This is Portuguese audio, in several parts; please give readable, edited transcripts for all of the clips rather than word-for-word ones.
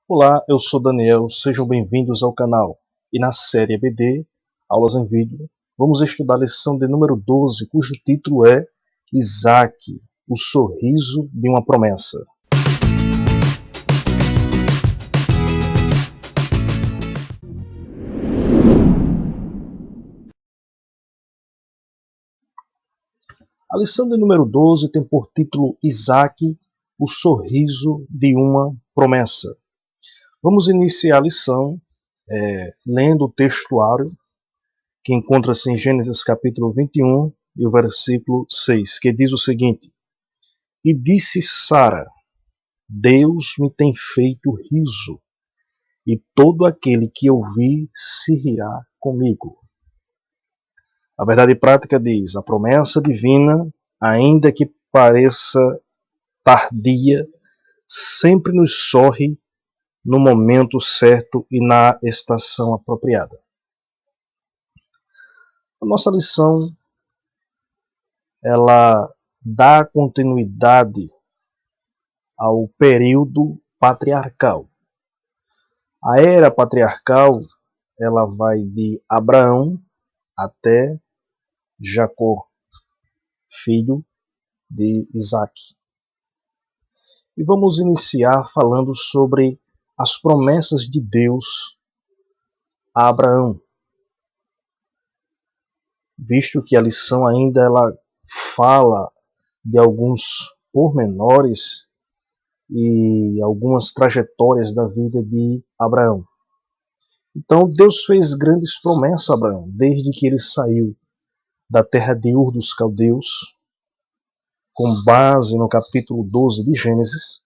Olá, eu sou Daniel, sejam bem-vindos ao canal. E na série EBD, Aulas em Vídeo, vamos estudar a lição de número 12, cujo título é Isaac, o sorriso de uma promessa. A lição de número 12 tem por título Isaac, o sorriso de uma promessa. Vamos iniciar a lição lendo o textuário que encontra-se em Gênesis capítulo 21 e o versículo 6, que diz o seguinte: E disse Sara: Deus me tem feito riso, e todo aquele que ouvir se rirá comigo. A verdade prática diz: a promessa divina, ainda que pareça tardia, sempre nos sorri no momento certo e na estação apropriada. A nossa lição, ela dá continuidade ao período patriarcal. A era patriarcal, ela vai de Abraão até Jacó, filho de Isaac. E vamos iniciar falando sobre as promessas de Deus a Abraão, visto que a lição ainda ela fala de alguns pormenores e algumas trajetórias da vida de Abraão. Então Deus fez grandes promessas a Abraão, desde que ele saiu da terra de Ur dos Caldeus, com base no capítulo 12 de Gênesis.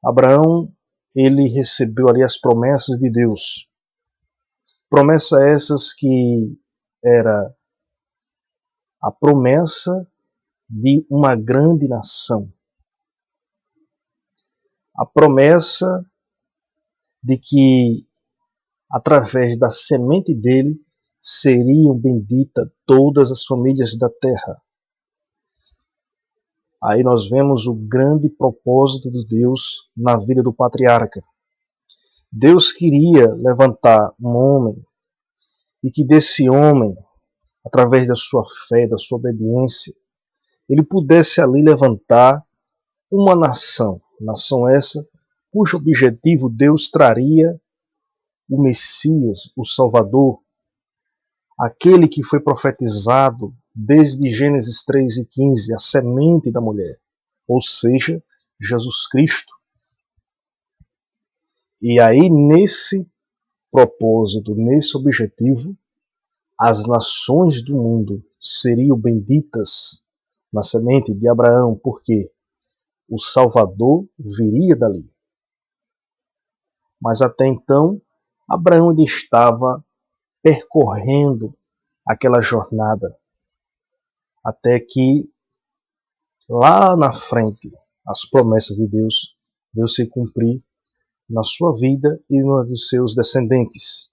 Abraão, ele recebeu ali as promessas de Deus. Promessas essas que era a promessa de uma grande nação. A promessa de que através da semente dele seriam benditas todas as famílias da terra. Aí nós vemos o grande propósito de Deus na vida do patriarca. Deus queria levantar um homem e que desse homem, através da sua fé, da sua obediência, ele pudesse ali levantar uma nação. Nação essa cujo objetivo Deus traria o Messias, o Salvador, aquele que foi profetizado desde Gênesis 3:15, a semente da mulher, ou seja, Jesus Cristo. E aí, nesse propósito, nesse objetivo, as nações do mundo seriam benditas na semente de Abraão, porque o Salvador viria dali. Mas até então, Abraão ainda estava percorrendo aquela jornada, até que lá na frente as promessas de Deus veio se cumprir na sua vida e na dos seus descendentes.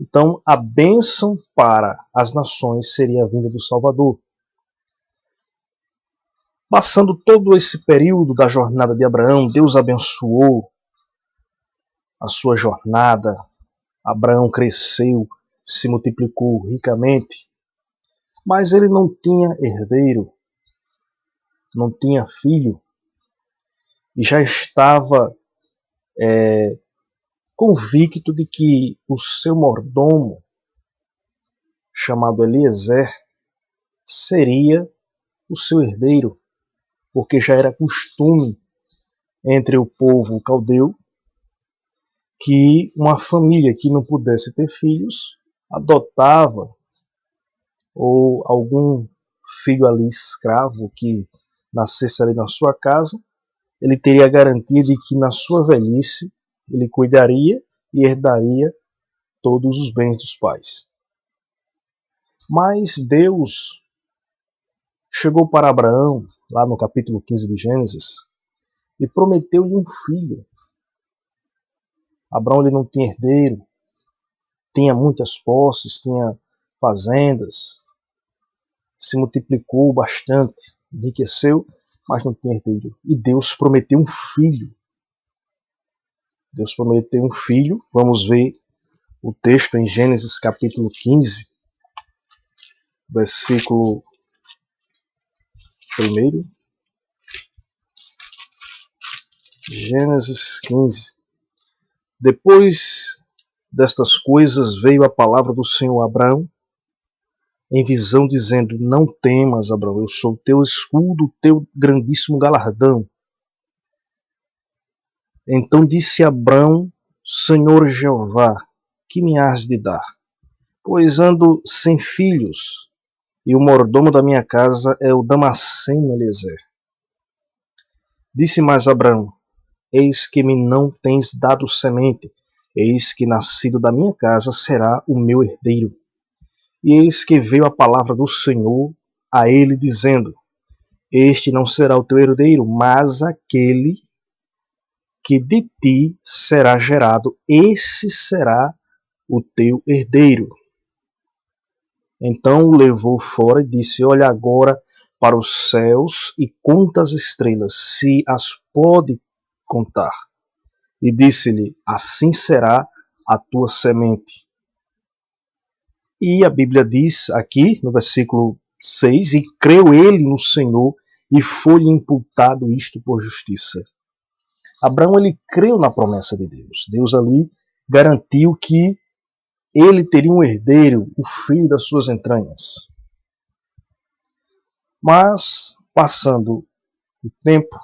Então, a bênção para as nações seria a vinda do Salvador. Passando todo esse período da jornada de Abraão, Deus abençoou a sua jornada. Abraão cresceu, se multiplicou ricamente, mas ele não tinha herdeiro, não tinha filho, e já estava convicto de que o seu mordomo, chamado Eliezer, seria o seu herdeiro, porque já era costume entre o povo caldeu que uma família que não pudesse ter filhos adotava ou algum filho ali escravo que nascesse ali na sua casa, ele teria a garantia de que na sua velhice ele cuidaria e herdaria todos os bens dos pais. Mas Deus chegou para Abraão, lá no capítulo 15 de Gênesis, e prometeu-lhe um filho. Abraão ele não tinha herdeiro, tinha muitas posses, tinha fazendas, se multiplicou bastante, enriqueceu, mas não tinha herdeiro. E Deus prometeu um filho. Deus prometeu um filho. Vamos ver o texto em Gênesis capítulo 15, versículo 1. Gênesis 15. Depois destas coisas veio a palavra do Senhor a Abraão em visão, dizendo: Não temas, Abraão, eu sou teu escudo, teu grandíssimo galardão. Então disse Abraão: Senhor Jeová, que me has de dar? Pois ando sem filhos, e o mordomo da minha casa é o Damasceno Eliezer. Disse mais Abraão: Eis que me não tens dado semente, eis que nascido da minha casa será o meu herdeiro. E eis que veio a palavra do Senhor a ele, dizendo: Este não será o teu herdeiro, mas aquele que de ti será gerado, esse será o teu herdeiro. Então o levou fora e disse: Olha agora para os céus e conta as estrelas, se as pode contar. E disse-lhe: Assim será a tua semente. E a Bíblia diz aqui no versículo 6: E creu ele no Senhor, e foi-lhe imputado isto por justiça. Abraão, ele creu na promessa de Deus. Deus ali garantiu que ele teria um herdeiro, o filho das suas entranhas. Mas, passando o tempo,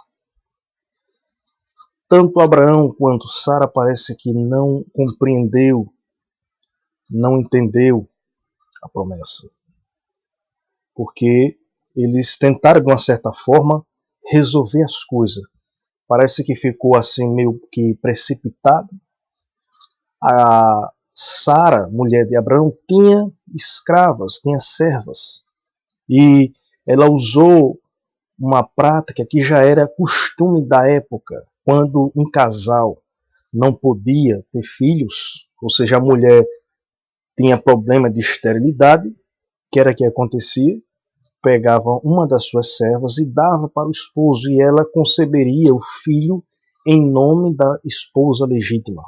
tanto Abraão quanto Sara parece que não compreendeu, não entendeu a promessa. Porque eles tentaram, de uma certa forma, resolver as coisas. Parece que ficou assim meio que precipitado. A Sara, mulher de Abraão, tinha escravas, tinha servas. E ela usou uma prática que já era costume da época, quando um casal não podia ter filhos, ou seja, a mulher tinha problema de esterilidade, que era o que acontecia, pegava uma das suas servas e dava para o esposo, e ela conceberia o filho em nome da esposa legítima.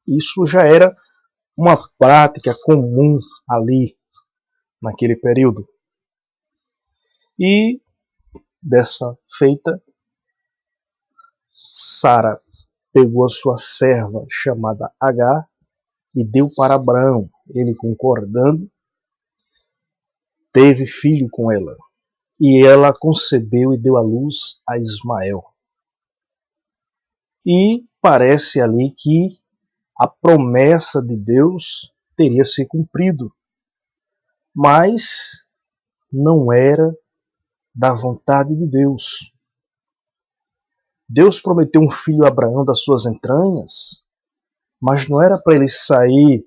Isso já era uma prática comum ali, naquele período. E dessa feita, Sara pegou a sua serva chamada Agar e deu para Abraão. Ele, concordando, teve filho com ela. E ela concebeu e deu à luz a Ismael. E parece ali que a promessa de Deus teria se cumprido, mas não era da vontade de Deus. Deus prometeu um filho a Abraão das suas entranhas, mas não era para ele sair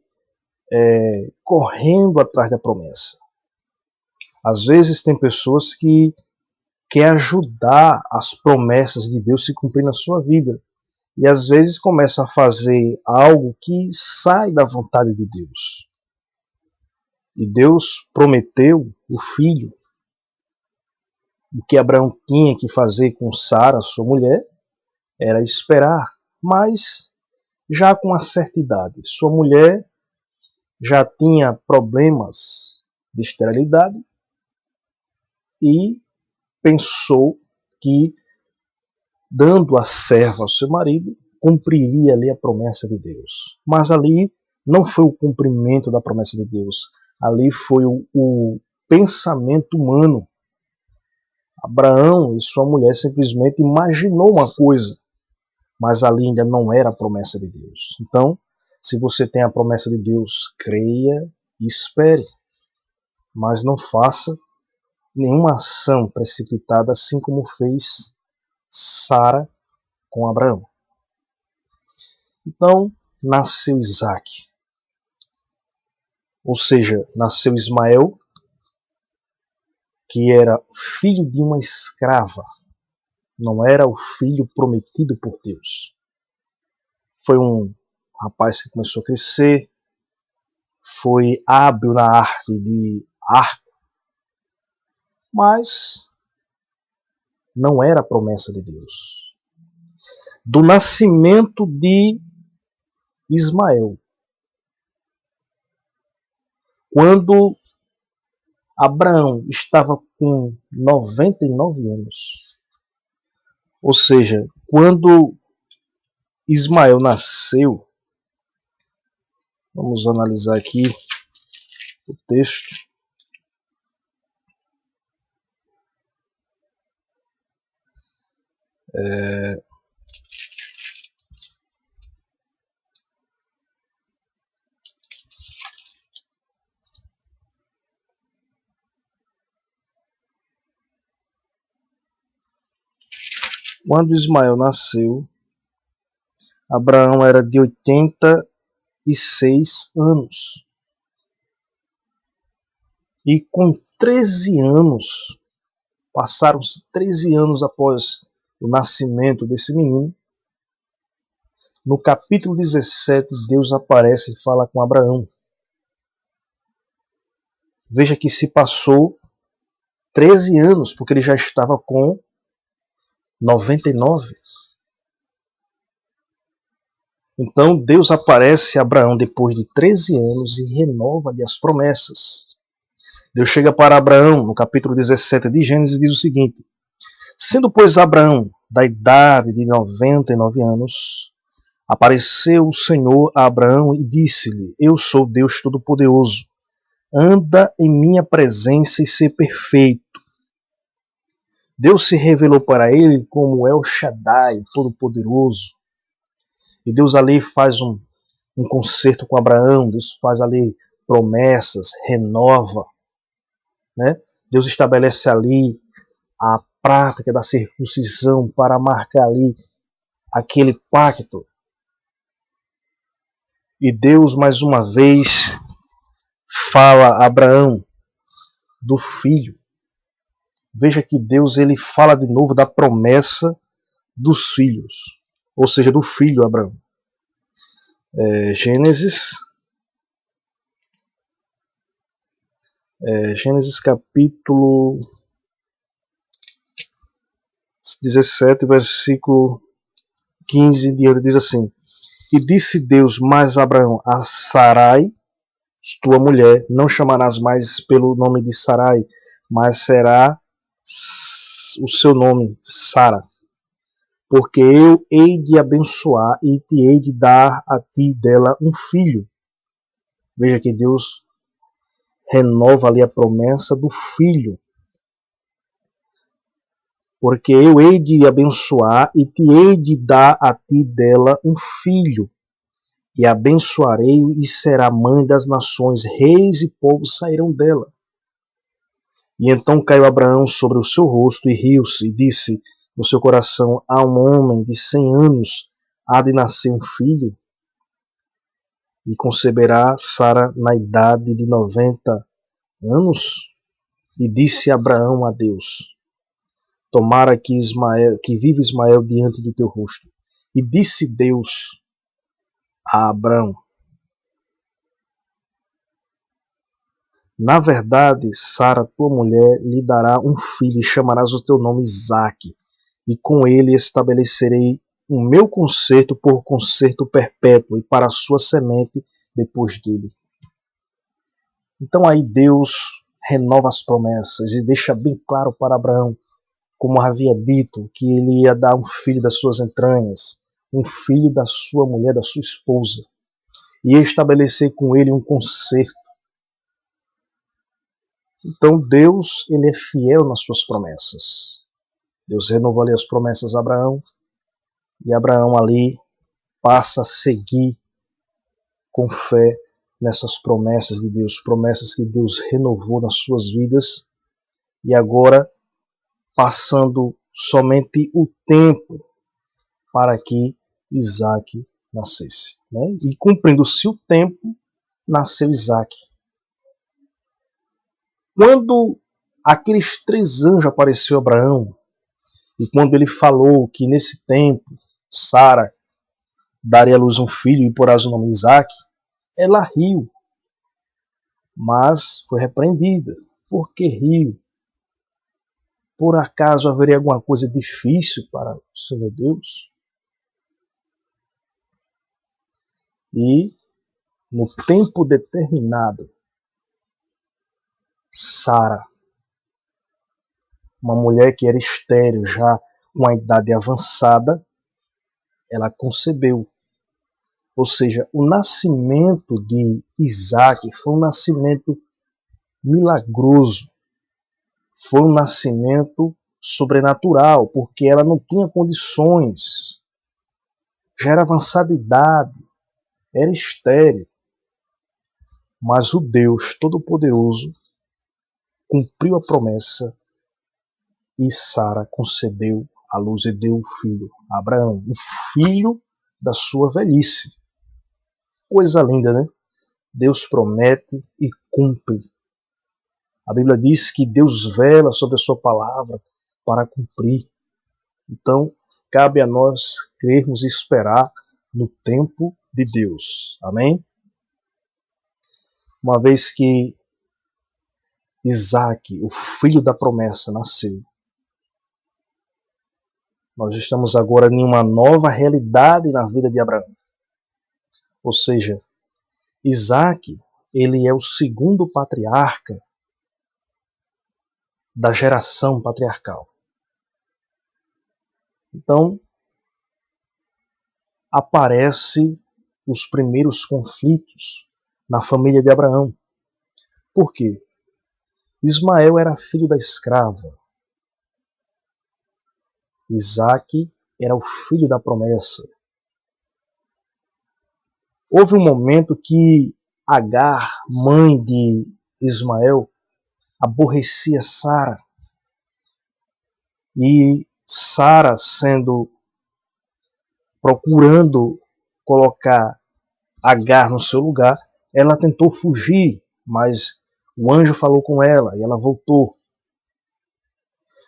correndo atrás da promessa. Às vezes tem pessoas que querem ajudar as promessas de Deus se cumprir na sua vida. E às vezes começa a fazer algo que sai da vontade de Deus. E Deus prometeu o filho. O que Abraão tinha que fazer com Sara, sua mulher, era esperar. Mas já com uma certa idade. Sua mulher já tinha problemas de esterilidade e pensou que, dando a serva ao seu marido, cumpriria ali a promessa de Deus. Mas ali não foi o cumprimento da promessa de Deus. Ali foi o pensamento humano. Abraão e sua mulher simplesmente imaginou uma coisa, mas ali ainda não era a promessa de Deus. Então, se você tem a promessa de Deus, creia e espere. Mas não faça nenhuma ação precipitada, assim como fez Sara com Abraão. Então, nasceu Isaac. Ou seja, nasceu Ismael, que era filho de uma escrava. Não era o filho prometido por Deus. Foi um rapaz que começou a crescer, foi hábil na arte de arco, mas não era a promessa de Deus. Do nascimento de Ismael. Quando Abraão estava com 99 anos, ou seja, quando Ismael nasceu, vamos analisar aqui o texto. Quando Ismael nasceu, Abraão era de 86 anos. E com 13 anos, passaram-se 13 anos após o nascimento desse menino, no capítulo 17, Deus aparece e fala com Abraão. Veja que se passou 13 anos, porque ele já estava com 99. Então Deus aparece a Abraão depois de 13 anos e renova-lhe as promessas. Deus chega para Abraão, no capítulo 17 de Gênesis, e diz o seguinte: sendo, pois, Abraão da idade de 99 anos, apareceu o Senhor a Abraão e disse-lhe: eu sou Deus Todo-Poderoso, anda em minha presença e ser perfeito. Deus se revelou para ele como El Shaddai, Todo-Poderoso. E Deus ali faz um concerto com Abraão, Deus faz ali promessas, renova. Né? Deus estabelece ali a prática da circuncisão para marcar ali aquele pacto. E Deus, mais uma vez, fala a Abraão do filho. Veja que Deus ele fala de novo da promessa dos filhos, ou seja, do filho Abraão. Gênesis capítulo 17, versículo 15 em diante, diz assim: e disse Deus mais a Abraão: a Sarai, tua mulher, não chamarás mais pelo nome de Sarai, mas será o seu nome Sara, porque eu hei de abençoar e te hei de dar a ti dela um filho. Veja que Deus renova ali a promessa do filho. Porque eu hei de abençoar e te hei de dar a ti dela um filho. E abençoarei-o e será mãe das nações, reis e povos sairão dela. E então caiu Abraão sobre o seu rosto e riu-se, e disse no seu coração: a um homem de 100 anos há de nascer um filho? E conceberá Sara na idade de 90 anos? E disse Abraão a Deus: tomara que viva Ismael diante do teu rosto. E disse Deus a Abraão: na verdade, Sara, tua mulher, lhe dará um filho, e chamarás o teu nome Isaque, e com ele estabelecerei o meu concerto por concerto perpétuo, e para a sua semente depois dele. Então aí Deus renova as promessas e deixa bem claro para Abraão, como havia dito, que ele ia dar um filho das suas entranhas, um filho da sua mulher, da sua esposa, e ia estabelecer com ele um concerto. Então Deus, ele é fiel nas suas promessas. Deus renovou ali as promessas a Abraão, e Abraão ali passa a seguir com fé nessas promessas de Deus, promessas que Deus renovou nas suas vidas, e agora passando somente o tempo para que Isaque nascesse. Né? E cumprindo-se o tempo, nasceu Isaque. Quando aqueles 3 anjos apareceu a Abraão, e quando ele falou que nesse tempo Sara daria à luz um filho e porás o nome de Isaque, ela riu, mas foi repreendida. Por que riu? Por acaso haveria alguma coisa difícil para o Senhor Deus? E no tempo determinado, Sara, uma mulher que era estéril, já com a idade avançada, ela concebeu. Ou seja, o nascimento de Isaac foi um nascimento milagroso, foi um nascimento sobrenatural, porque ela não tinha condições, já era avançada idade, era estéril. Mas o Deus Todo-Poderoso cumpriu a promessa e Sara concebeu à luz e deu o filho a Abraão, o filho da sua velhice. Coisa linda, né? Deus promete e cumpre. A Bíblia diz que Deus vela sobre a sua palavra para cumprir. Então, cabe a nós crermos e esperar no tempo de Deus. Amém? Uma vez que Isaac, o filho da promessa, nasceu, nós estamos agora em uma nova realidade na vida de Abraão. Ou seja, Isaac, ele é o segundo patriarca da geração patriarcal. Então, aparecem os primeiros conflitos na família de Abraão. Por quê? Ismael era filho da escrava. Isaac era o filho da promessa. Houve um momento que Agar, mãe de Ismael, aborrecia Sara. E Sara, procurando colocar Agar no seu lugar, ela tentou fugir, mas o anjo falou com ela e ela voltou.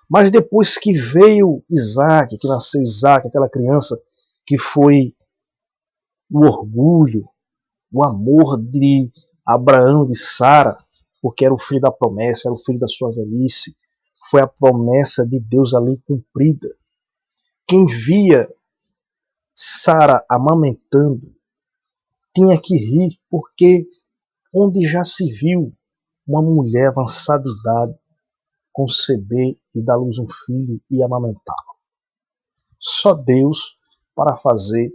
Mas depois que veio Isaac, que nasceu Isaac, aquela criança que foi o orgulho, o amor de Abraão, de Sara, porque era o filho da promessa, era o filho da sua velhice, foi a promessa de Deus ali cumprida. Quem via Sara amamentando tinha que rir, porque onde já se viu uma mulher avançada de idade conceber e dar à luz um filho e amamentá-lo? Só Deus para fazer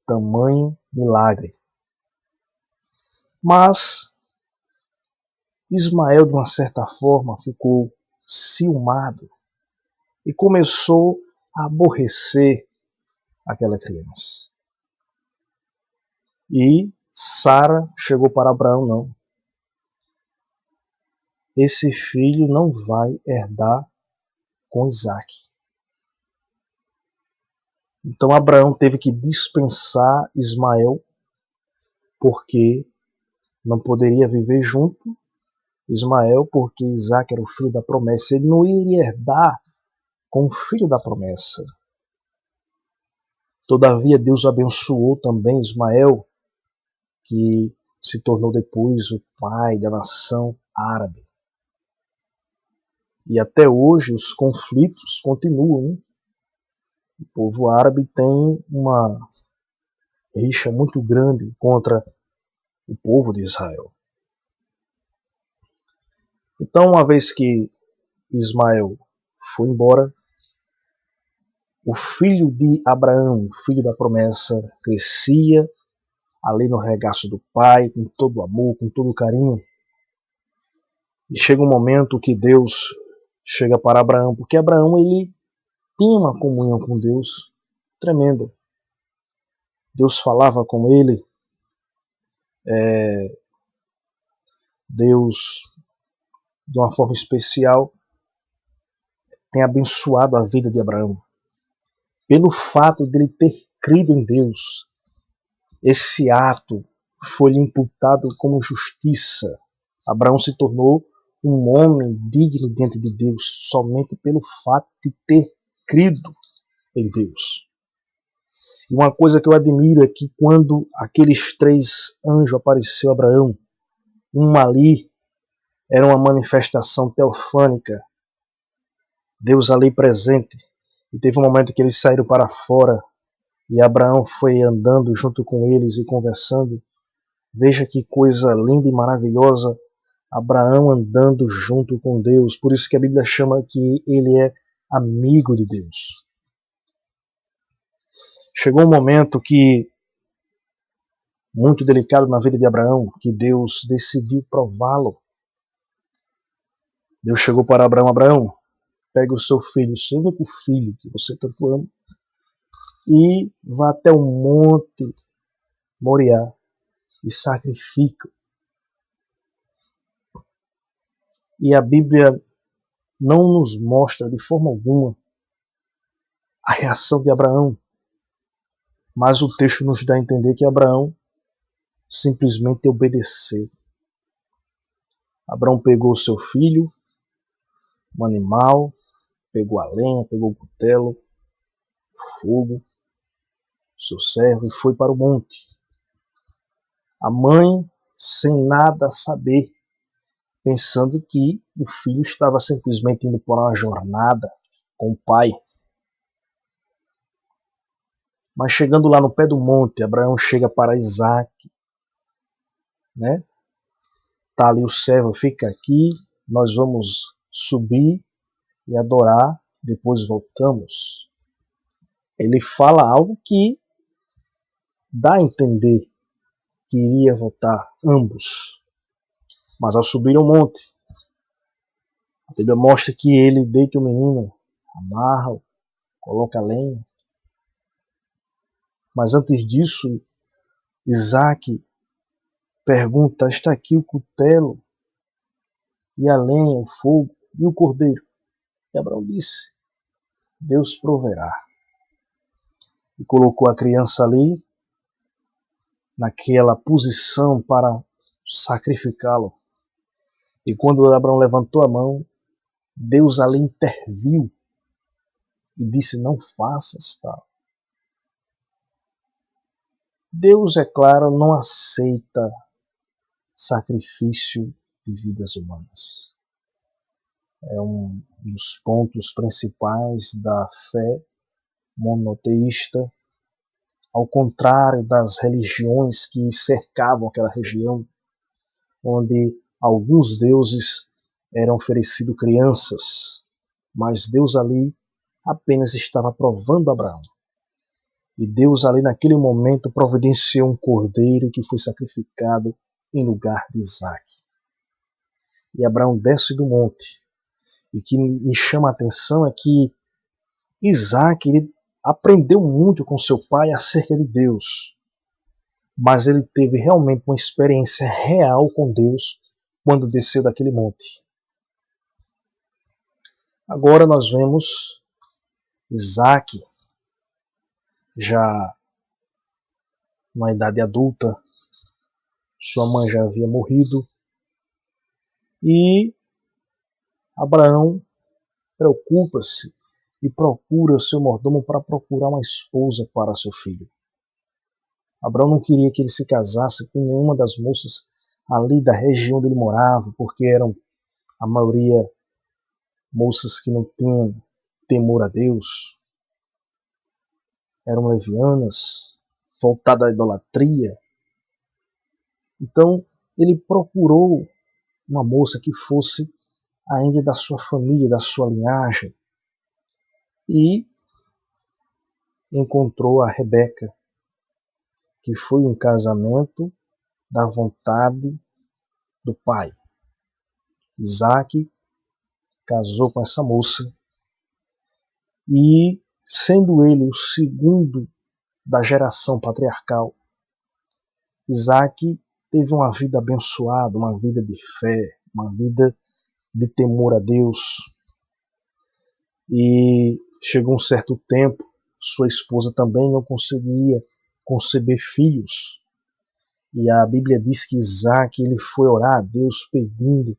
tamanho milagre. Mas Ismael, de uma certa forma, ficou ciumado e começou a aborrecer aquela criança. E Sara chegou para Abraão: não, esse filho não vai herdar com Isaac. Então Abraão teve que dispensar Ismael, porque não poderia viver junto Ismael, porque Isaac era o filho da promessa. Ele não iria herdar com o filho da promessa. Todavia Deus abençoou também Ismael, que se tornou depois o pai da nação árabe. E até hoje os conflitos continuam, né? O povo árabe tem uma rixa muito grande contra o povo de Israel. Então, uma vez que Ismael foi embora, o filho de Abraão, o filho da promessa, crescia ali no regaço do pai, com todo o amor, com todo o carinho. E chega um momento que Deus chega para Abraão, porque Abraão ele tinha uma comunhão com Deus tremenda. Deus falava com ele, Deus, de uma forma especial, tem abençoado a vida de Abraão. Pelo fato de ele ter crido em Deus, esse ato foi-lhe imputado como justiça. Abraão se tornou um homem digno diante de Deus somente pelo fato de ter crido em Deus. E uma coisa que eu admiro é que quando aqueles 3 anjos apareceram a Abraão, um ali era uma manifestação teofânica, Deus ali presente, e teve um momento que eles saíram para fora E Abraão foi andando junto com eles e conversando. Veja que coisa linda e maravilhosa, Abraão andando junto com Deus. Por isso que a Bíblia chama que ele é amigo de Deus. Chegou um momento muito delicado na vida de Abraão, que Deus decidiu prová-lo. Deus chegou para Abraão: Abraão, pega o seu filho, o seu único filho que você tanto ama, e vá até o monte Moriá e sacrifica. E a Bíblia não nos mostra de forma alguma a reação de Abraão, mas o texto nos dá a entender que Abraão simplesmente obedeceu. Abraão pegou o seu filho, um animal, pegou a lenha, pegou o cutelo, o fogo, seu servo, e foi para o monte. A mãe, sem nada saber, pensando que o filho estava simplesmente indo por uma jornada com o pai. Mas chegando lá no pé do monte, Abraão chega para Isaac, né? Tá ali o servo: fica aqui, nós vamos subir e adorar, depois voltamos. Ele fala algo que dá a entender que iria voltar ambos. Mas ao subir ao monte, a Bíblia mostra que ele deita o menino, amarra-o, coloca a lenha. Mas antes disso, Isaac pergunta: está aqui o cutelo, e a lenha, o fogo, e o cordeiro? E Abraão disse: Deus proverá. E colocou a criança ali, naquela posição para sacrificá-lo. E quando Abraão levantou a mão, Deus ali interviu e disse: não faças tal. Deus, é claro, não aceita sacrifício de vidas humanas. É um dos pontos principais da fé monoteísta, ao contrário das religiões que cercavam aquela região, onde alguns deuses eram oferecidos crianças, mas Deus ali apenas estava provando Abraão. E Deus ali naquele momento providenciou um cordeiro que foi sacrificado em lugar de Isaac. E Abraão desce do monte. E o que me chama a atenção é que Isaac, ele aprendeu muito com seu pai acerca de Deus, mas ele teve realmente uma experiência real com Deus quando desceu daquele monte. Agora nós vemos Isaac, já na idade adulta, sua mãe já havia morrido, e Abraão preocupa-se e procura o seu mordomo para procurar uma esposa para seu filho. Abraão não queria que ele se casasse com nenhuma das moças ali da região onde ele morava, porque eram a maioria moças que não tinham temor a Deus, eram levianas, voltadas à idolatria. Então ele procurou uma moça que fosse ainda da sua família, da sua linhagem, e encontrou a Rebeca, que foi um casamento da vontade do pai. Isaac casou com essa moça e, sendo ele o segundo da geração patriarcal, Isaac teve uma vida abençoada, uma vida de fé, uma vida de temor a Deus. E chegou um certo tempo, sua esposa também não conseguia conceber filhos. E a Bíblia diz que Isaac, ele foi orar a Deus pedindo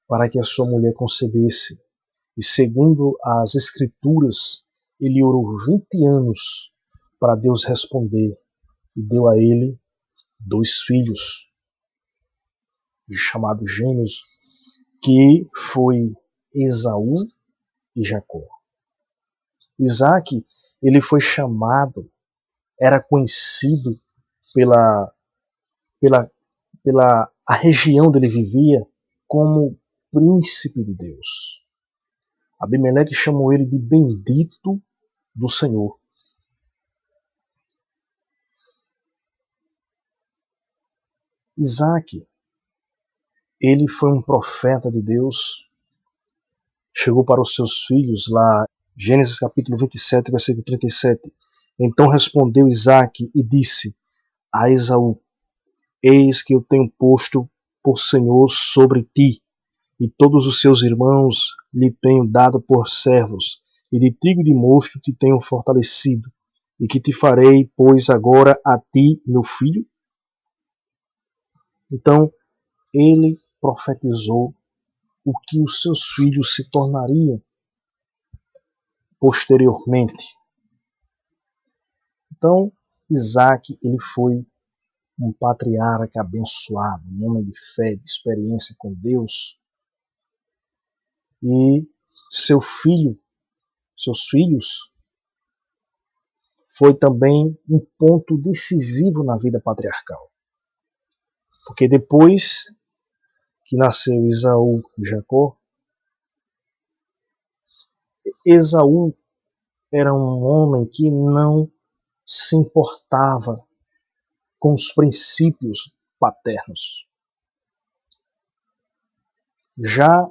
para que a sua mulher concebesse. E segundo as Escrituras, ele orou 20 anos para Deus responder. E deu a ele 2 filhos, chamados gêmeos, que foi Esaú e Jacó. Isaac, ele foi chamado era conhecido pela, pela a região onde ele vivia como príncipe de Deus. Abimeleque chamou ele de bendito do Senhor. Isaac, ele foi um profeta de Deus, chegou para os seus filhos lá, Gênesis capítulo 27, versículo 37. Então respondeu Isaac e disse a Esaú: Eis que eu tenho posto por Senhor sobre ti, e todos os seus irmãos lhe tenho dado por servos, e de trigo e de mosto te tenho fortalecido, e que te farei, pois, agora a ti, meu filho? Então, ele profetizou o que os seus filhos se tornariam posteriormente. Então, Isaac, ele foi um patriarca abençoado, um homem de fé, de experiência com Deus. E seus filhos, foi também um ponto decisivo na vida patriarcal. Porque depois que nasceu Esaú e Jacó, Esaú era um homem que não se importava com os princípios paternos. Já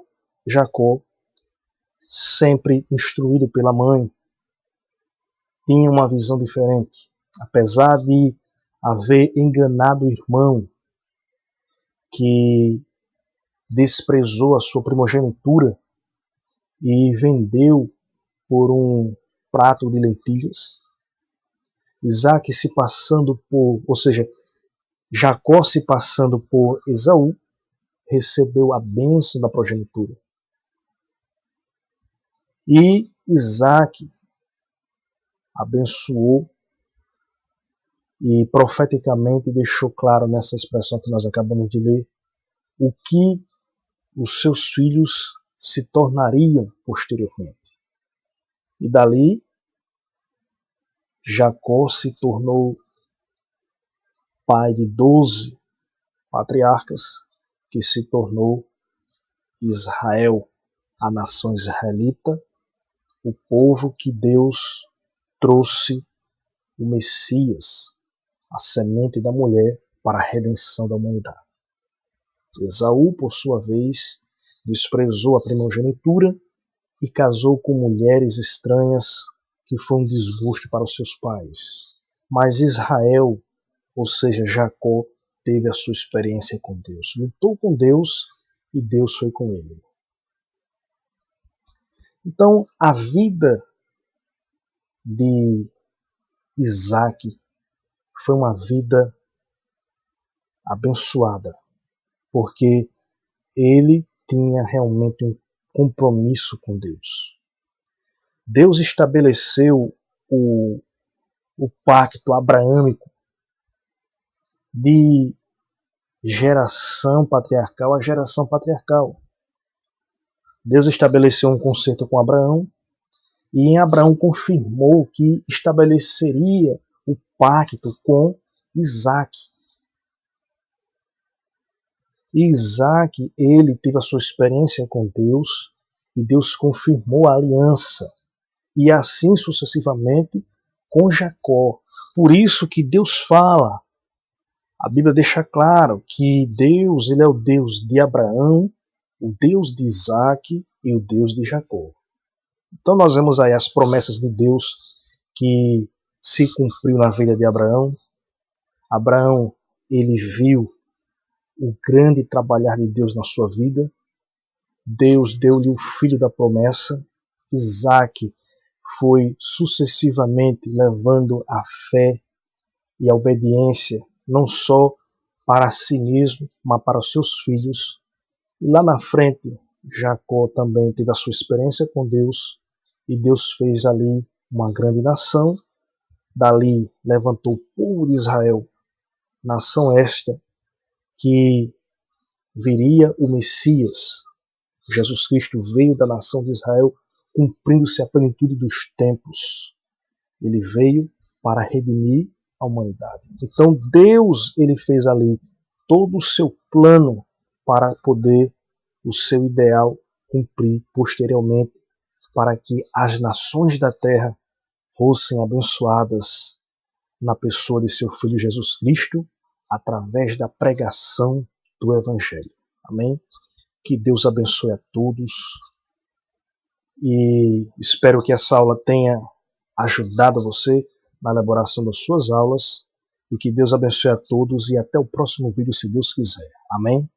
Jacó, sempre instruído pela mãe, tinha uma visão diferente. Apesar de haver enganado o irmão, que desprezou a sua primogenitura e vendeu por um prato de lentilhas, Isaac se passando por, ou seja, Jacó se passando por Esaú, recebeu a bênção da progenitura. E Isaac abençoou e profeticamente deixou claro nessa expressão que nós acabamos de ler o que os seus filhos se tornariam posteriormente. E dali, Jacó se tornou pai de 12 patriarcas, que se tornou Israel, a nação israelita, o povo que Deus trouxe o Messias, a semente da mulher, para a redenção da humanidade. Esaú, por sua vez, desprezou a primogenitura e casou com mulheres estranhas, que foi um desgosto para os seus pais. Mas Israel, ou seja, Jacó, teve a sua experiência com Deus. Lutou com Deus e Deus foi com ele. Então, a vida de Isaac foi uma vida abençoada, porque ele tinha realmente um compromisso com Deus. Deus estabeleceu o pacto abraâmico de geração patriarcal a geração patriarcal. Deus estabeleceu um concerto com Abraão, e em Abraão confirmou que estabeleceria o pacto com Isaac. E Isaac, ele teve a sua experiência com Deus, e Deus confirmou a aliança, e assim sucessivamente com Jacó. Por isso que Deus fala, a Bíblia deixa claro que Deus, ele é o Deus de Abraão, o Deus de Isaac e o Deus de Jacó. Então nós vemos aí as promessas de Deus que se cumpriu na vida de Abraão. Abraão, ele viu o grande trabalhar de Deus na sua vida. Deus deu-lhe o filho da promessa. Isaac foi sucessivamente levando a fé e a obediência, não só para si mesmo, mas para os seus filhos. E lá na frente, Jacó também teve a sua experiência com Deus, e Deus fez ali uma grande nação. Dali levantou o povo de Israel, nação esta que viria o Messias. Jesus Cristo veio da nação de Israel, cumprindo-se a plenitude dos tempos. Ele veio para redimir a humanidade. Então Deus, ele fez ali todo o seu plano para poder o seu ideal cumprir posteriormente, para que as nações da terra fossem abençoadas na pessoa de seu Filho Jesus Cristo, através da pregação do Evangelho. Amém? Que Deus abençoe a todos e espero que essa aula tenha ajudado você na elaboração das suas aulas e que Deus abençoe a todos e até o próximo vídeo, se Deus quiser. Amém?